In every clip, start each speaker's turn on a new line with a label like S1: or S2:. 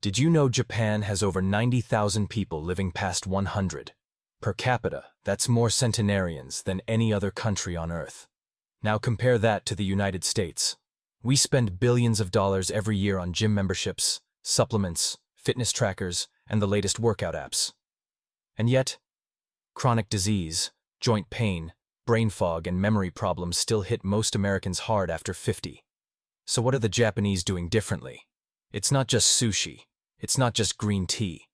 S1: Did you know Japan has over 90,000 people living past 100? Per capita, that's more centenarians than any other country on Earth. Now compare that to the United States. We spend billions of dollars every year on gym memberships, supplements, fitness trackers, and the latest workout apps. And yet, chronic disease, joint pain, brain fog, and memory problems still hit most Americans hard after 50. So what are the Japanese doing differently? It's not just sushi. It's not just green tea.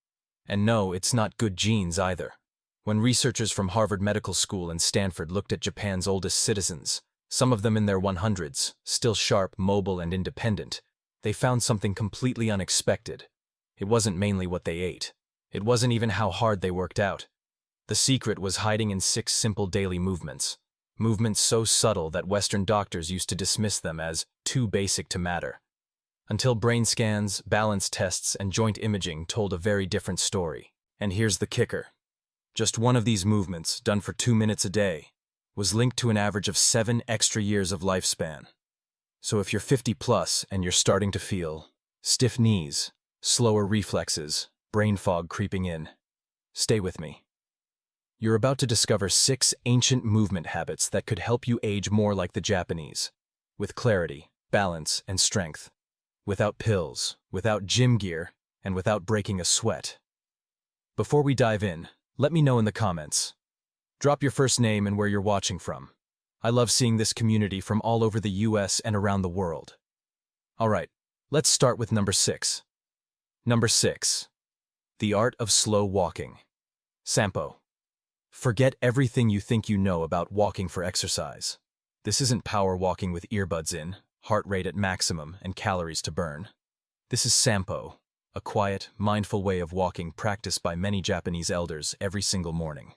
S1: And no, it's not good genes either. When researchers from Harvard Medical School and Stanford looked at Japan's oldest citizens, some of them in their 100s, still sharp, mobile, and independent, they found something completely unexpected. It wasn't mainly what they ate. It wasn't even how hard they worked out. The secret was hiding in 6 simple daily movements. Movements so subtle that Western doctors used to dismiss them as too basic to matter. Until brain scans, balance tests, and joint imaging told a very different story. And here's the kicker. Just one of these movements, done for 2 minutes a day, was linked to an average of 7 extra years of lifespan. So if you're 50 plus and you're starting to feel stiff knees, slower reflexes, brain fog creeping in, stay with me. You're about to discover 6 ancient movement habits that could help you age more like the Japanese, with clarity, balance, and strength. Without pills, without gym gear, and without breaking a sweat. Before we dive in, let me know in the comments. Drop your first name and where you're watching from. I love seeing this community from all over the US and around the world. Alright, let's start with number 6. Number 6. The art of slow walking. Sampo. Forget everything you think you know about walking for exercise. This isn't power walking with earbuds in, heart rate at maximum, and calories to burn. This is Sampo, a quiet, mindful way of walking practiced by many Japanese elders every single morning.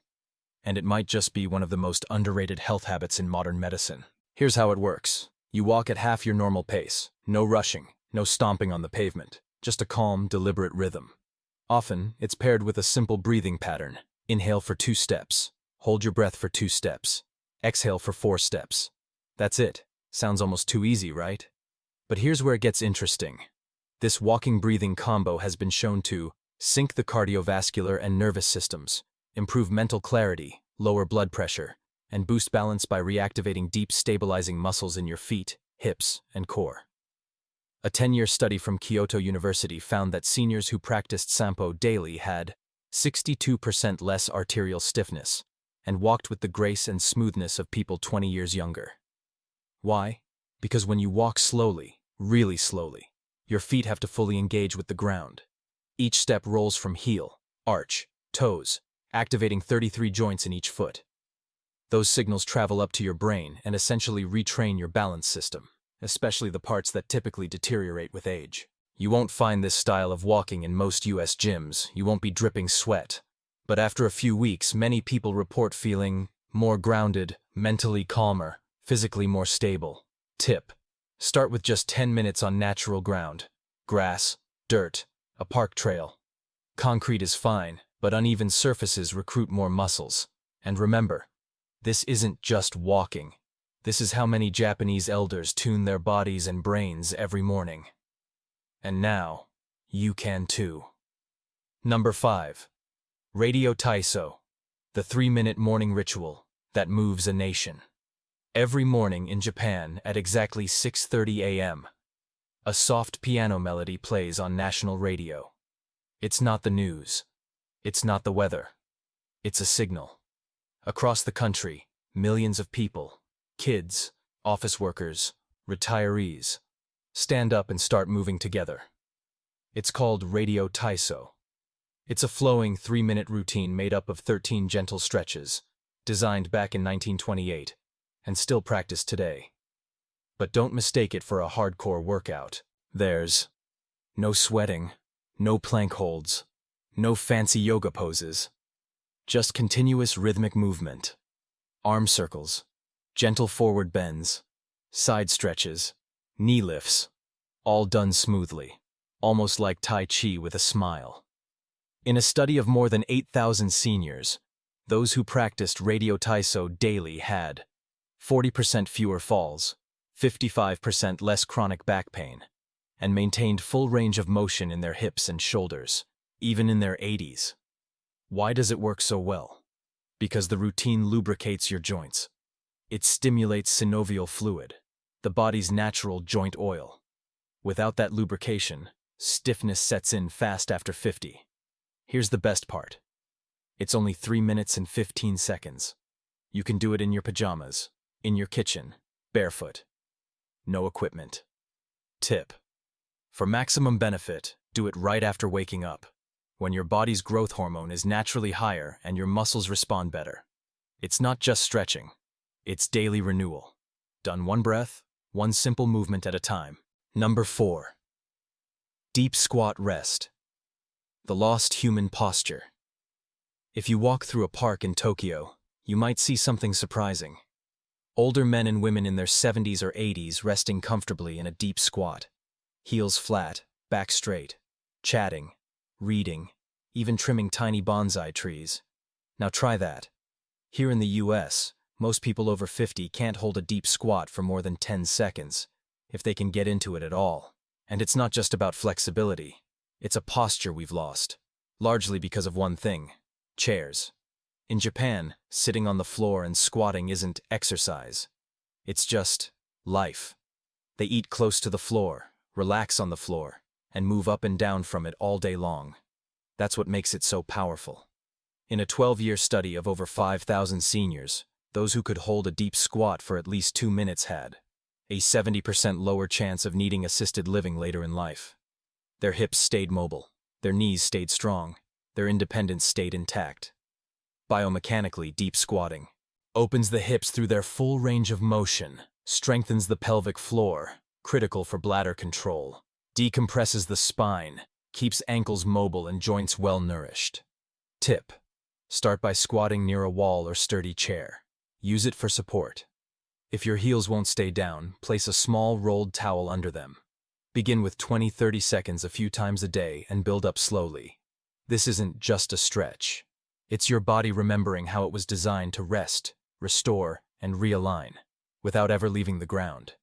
S1: And it might just be one of the most underrated health habits in modern medicine. Here's how it works. You walk at half your normal pace. No rushing, no stomping on the pavement. Just a calm, deliberate rhythm. Often, it's paired with a simple breathing pattern. Inhale for 2 steps. Hold your breath for 2 steps. Exhale for 4 steps. That's it. Sounds almost too easy, right? But here's where it gets interesting. This walking-breathing combo has been shown to sync the cardiovascular and nervous systems, improve mental clarity, lower blood pressure, and boost balance by reactivating deep stabilizing muscles in your feet, hips, and core. A 10-year study from Kyoto University found that seniors who practiced Sampo daily had 62% less arterial stiffness and walked with the grace and smoothness of people 20 years younger. Why? Because when you walk slowly, really slowly, your feet have to fully engage with the ground. Each step rolls from heel, arch, toes, activating 33 joints in each foot. Those signals travel up to your brain and essentially retrain your balance system, especially the parts that typically deteriorate with age. You won't find this style of walking in most US gyms. You won't be dripping sweat. But after a few weeks, many people report feeling more grounded, mentally calmer, physically more stable. Tip: start with just 10 minutes on natural ground. Grass, dirt, a park trail. Concrete is fine, but uneven surfaces recruit more muscles. And remember, this isn't just walking. This is how many Japanese elders tune their bodies and brains every morning. And now, you can too. Number 5. Radio Taiso, the 3-minute morning ritual that moves a nation. Every morning in Japan at exactly 6:30 a.m., a soft piano melody plays on national radio. It's not the news. It's not the weather. It's a signal. Across the country, millions of people, kids, office workers, retirees, stand up and start moving together. It's called Radio Taiso. It's a flowing 3-minute routine made up of 13 gentle stretches, designed back in 1928, and still practiced today. But don't mistake it for a hardcore workout. There's no sweating, no plank holds, no fancy yoga poses. Just continuous rhythmic movement. Arm circles, gentle forward bends, side stretches, knee lifts, all done smoothly, almost like Tai Chi with a smile. In a study of more than 8,000 seniors, those who practiced Radio Taiso daily had 40% fewer falls, 55% less chronic back pain, and maintained full range of motion in their hips and shoulders, even in their 80s. Why does it work so well? Because the routine lubricates your joints. It stimulates synovial fluid, the body's natural joint oil. Without that lubrication, stiffness sets in fast after 50. Here's the best part. It's only 3 minutes and 15 seconds. You can do it in your pajamas, in your kitchen, barefoot. No equipment. Tip: for maximum benefit, do it right after waking up, when your body's growth hormone is naturally higher and your muscles respond better. It's not just stretching. It's daily renewal. Done one breath, one simple movement at a time. Number 4. Deep squat rest. The lost human posture. If you walk through a park in Tokyo, you might see something surprising. Older men and women in their 70s or 80s resting comfortably in a deep squat. Heels flat, back straight, chatting, reading, even trimming tiny bonsai trees. Now try that. Here in the US, most people over 50 can't hold a deep squat for more than 10 seconds, if they can get into it at all. And it's not just about flexibility. It's a posture we've lost, largely because of one thing: chairs. In Japan, sitting on the floor and squatting isn't exercise. It's just life. They eat close to the floor, relax on the floor, and move up and down from it all day long. That's what makes it so powerful. In a 12-year study of over 5,000 seniors, those who could hold a deep squat for at least 2 minutes had a 70% lower chance of needing assisted living later in life. Their hips stayed mobile, their knees stayed strong, their independence stayed intact. Biomechanically, deep squatting opens the hips through their full range of motion, strengthens the pelvic floor, critical for bladder control, decompresses the spine, keeps ankles mobile and joints well nourished. Tip: start by squatting near a wall or sturdy chair. Use it for support. If your heels won't stay down, place a small rolled towel under them. Begin with 20-30 seconds a few times a day and build up slowly. This isn't just a stretch. It's your body remembering how it was designed to rest, restore, and realign, without ever leaving the ground.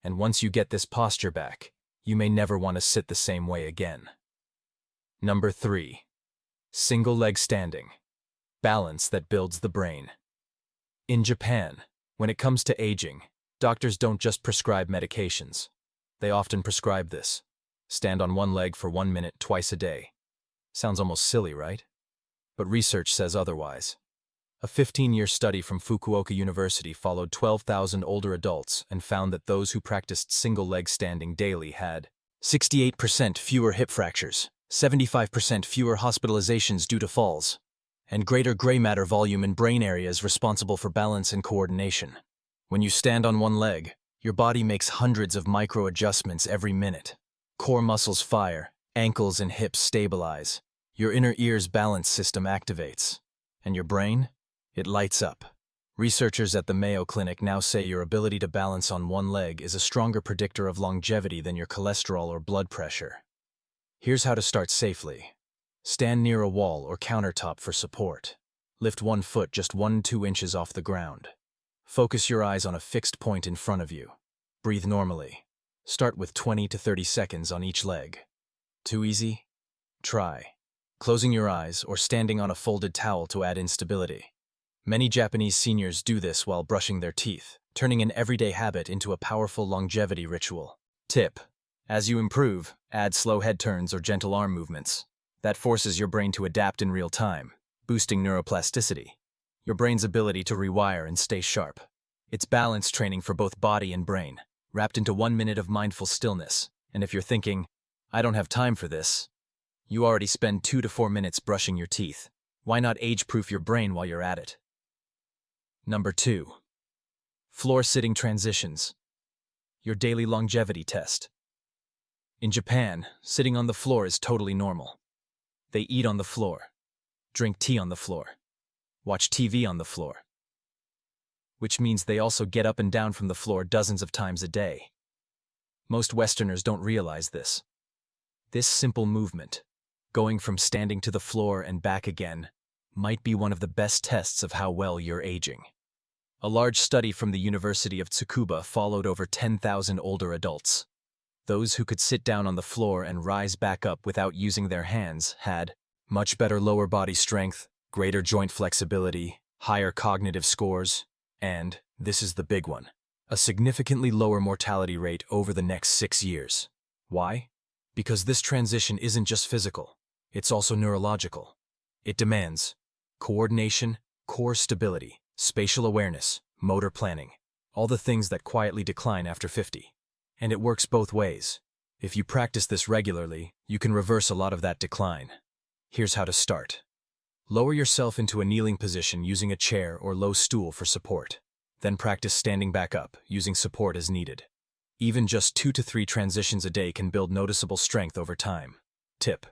S1: And once you get this posture back, you may never want to sit the same way again. Number 3. Single leg standing. Balance that builds the brain. In Japan, when it comes to aging, doctors don't just prescribe medications. They often prescribe this: stand on one leg for 1 minute twice a day. Sounds almost silly, right? But research says otherwise. A 15-year study from Fukuoka University followed 12,000 older adults and found that those who practiced single-leg standing daily had 68% fewer hip fractures, 75% fewer hospitalizations due to falls, and greater gray matter volume in brain areas responsible for balance and coordination. When you stand on one leg, your body makes hundreds of micro-adjustments every minute. Core muscles fire, ankles and hips stabilize, your inner ear's balance system activates, and your brain? It lights up. Researchers at the Mayo Clinic now say your ability to balance on one leg is a stronger predictor of longevity than your cholesterol or blood pressure. Here's how to start safely. Stand near a wall or countertop for support. Lift one foot just 1-2 inches off the ground. Focus your eyes on a fixed point in front of you. Breathe normally. Start with 20 to 30 seconds on each leg. Too easy? Try closing your eyes or standing on a folded towel to add instability. Many Japanese seniors do this while brushing their teeth, turning an everyday habit into a powerful longevity ritual. Tip: as you improve, add slow head turns or gentle arm movements. That forces your brain to adapt in real time, boosting neuroplasticity, your brain's ability to rewire and stay sharp. It's balance training for both body and brain, wrapped into 1 minute of mindful stillness. And if you're thinking, I don't have time for this, you already spend 2 to 4 minutes brushing your teeth. Why not age-proof your brain while you're at it? Number 2. Floor-sitting transitions. Your daily longevity test. In Japan, sitting on the floor is totally normal. They eat on the floor, drink tea on the floor, watch TV on the floor. Which means they also get up and down from the floor dozens of times a day. Most Westerners don't realize this. This simple movement, going from standing to the floor and back again, might be one of the best tests of how well you're aging. A large study from the University of Tsukuba followed over 10,000 older adults. Those who could sit down on the floor and rise back up without using their hands had much better lower body strength, greater joint flexibility, higher cognitive scores, and, this is the big one, a significantly lower mortality rate over the next 6 years. Why? Because this transition isn't just physical, it's also neurological. It demands coordination, core stability, spatial awareness, motor planning, all the things that quietly decline after 50. And it works both ways. If you practice this regularly, you can reverse a lot of that decline. Here's how to start. Lower yourself into a kneeling position using a chair or low stool for support. Then practice standing back up, using support as needed. Even just 2 to 3 transitions a day can build noticeable strength over time. Tip: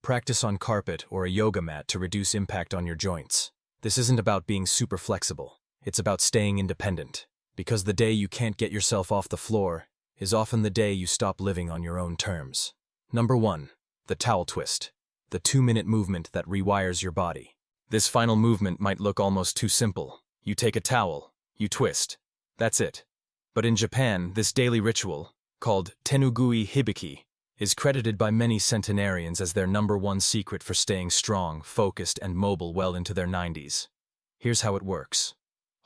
S1: practice on carpet or a yoga mat to reduce impact on your joints. This isn't about being super flexible. It's about staying independent. Because the day you can't get yourself off the floor is often the day you stop living on your own terms. Number 1. The towel twist. The 2-minute movement that rewires your body. This final movement might look almost too simple. You take a towel, you twist. That's it. But in Japan, this daily ritual, called Tenugui Hibiki, is credited by many centenarians as their number 1 secret for staying strong, focused, and mobile well into their 90s. Here's how it works.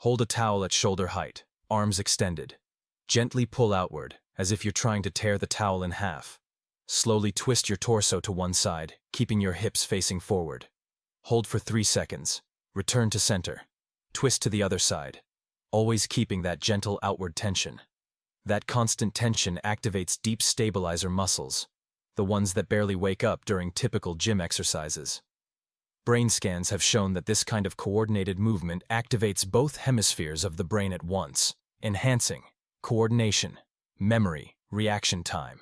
S1: Hold a towel at shoulder height, arms extended. Gently pull outward, as if you're trying to tear the towel in half. Slowly twist your torso to one side, keeping your hips facing forward. Hold for 3 seconds. Return to center. Twist to the other side, always keeping that gentle outward tension. That constant tension activates deep stabilizer muscles, the ones that barely wake up during typical gym exercises. Brain scans have shown that this kind of coordinated movement activates both hemispheres of the brain at once, enhancing coordination, memory, reaction time.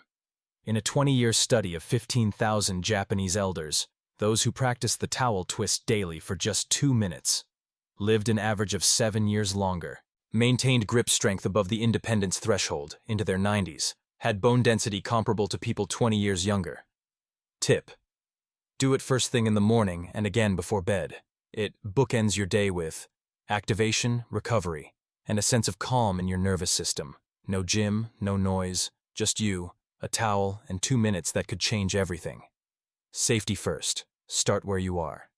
S1: In a 20-year study of 15,000 Japanese elders, those who practiced the towel twist daily for just 2 minutes lived an average of 7 years longer, maintained grip strength above the independence threshold into their 90s, had bone density comparable to people 20 years younger. Tip: do it first thing in the morning and again before bed. It bookends your day with activation, recovery, and a sense of calm in your nervous system. No gym, no noise, just you, a towel, and 2 minutes that could change everything. Safety first. Start where you are.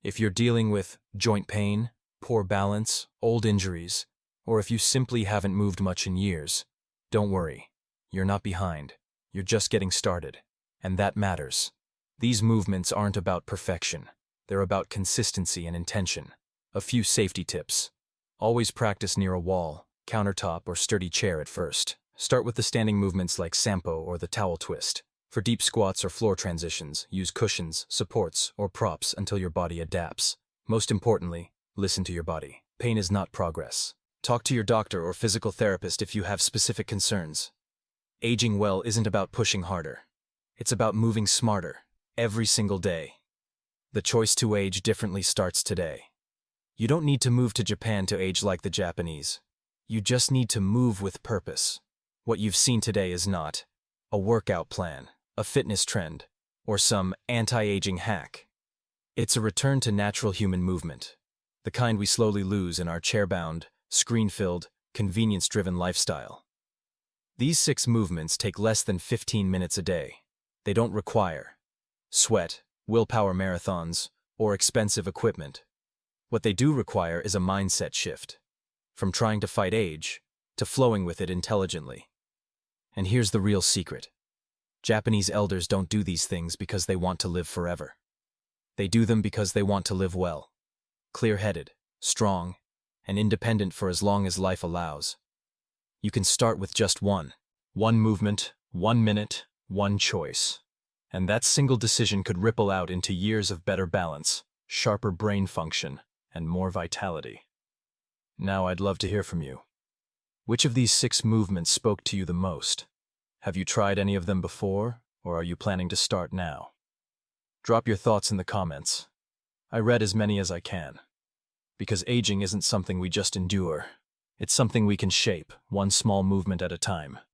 S1: If you're dealing with joint pain, poor balance, old injuries, or if you simply haven't moved much in years, don't worry. You're not behind. You're just getting started. And that matters. These movements aren't about perfection. They're about consistency and intention. A few safety tips. Always practice near a wall, countertop, or sturdy chair at first. Start with the standing movements like sampo or the towel twist. For deep squats or floor transitions, use cushions, supports, or props until your body adapts. Most importantly, listen to your body. Pain is not progress. Talk to your doctor or physical therapist if you have specific concerns. Aging well isn't about pushing harder. It's about moving smarter, every single day. The choice to age differently starts today. You don't need to move to Japan to age like the Japanese. You just need to move with purpose. What you've seen today is not a workout plan, a fitness trend, or some anti-aging hack. It's a return to natural human movement, the kind we slowly lose in our chair-bound, screen-filled, convenience-driven lifestyle. These 6 movements take less than 15 minutes a day. They don't require sweat, willpower marathons, or expensive equipment. What they do require is a mindset shift, from trying to fight age to flowing with it intelligently. And here's the real secret. Japanese elders don't do these things because they want to live forever. They do them because they want to live well, clear-headed, strong, and independent for as long as life allows. You can start with just one movement, 1 minute, one choice. And that single decision could ripple out into years of better balance, sharper brain function, and more vitality. Now I'd love to hear from you. Which of these 6 movements spoke to you the most? Have you tried any of them before, or are you planning to start now? Drop your thoughts in the comments. I read as many as I can. Because aging isn't something we just endure. It's something we can shape, one small movement at a time.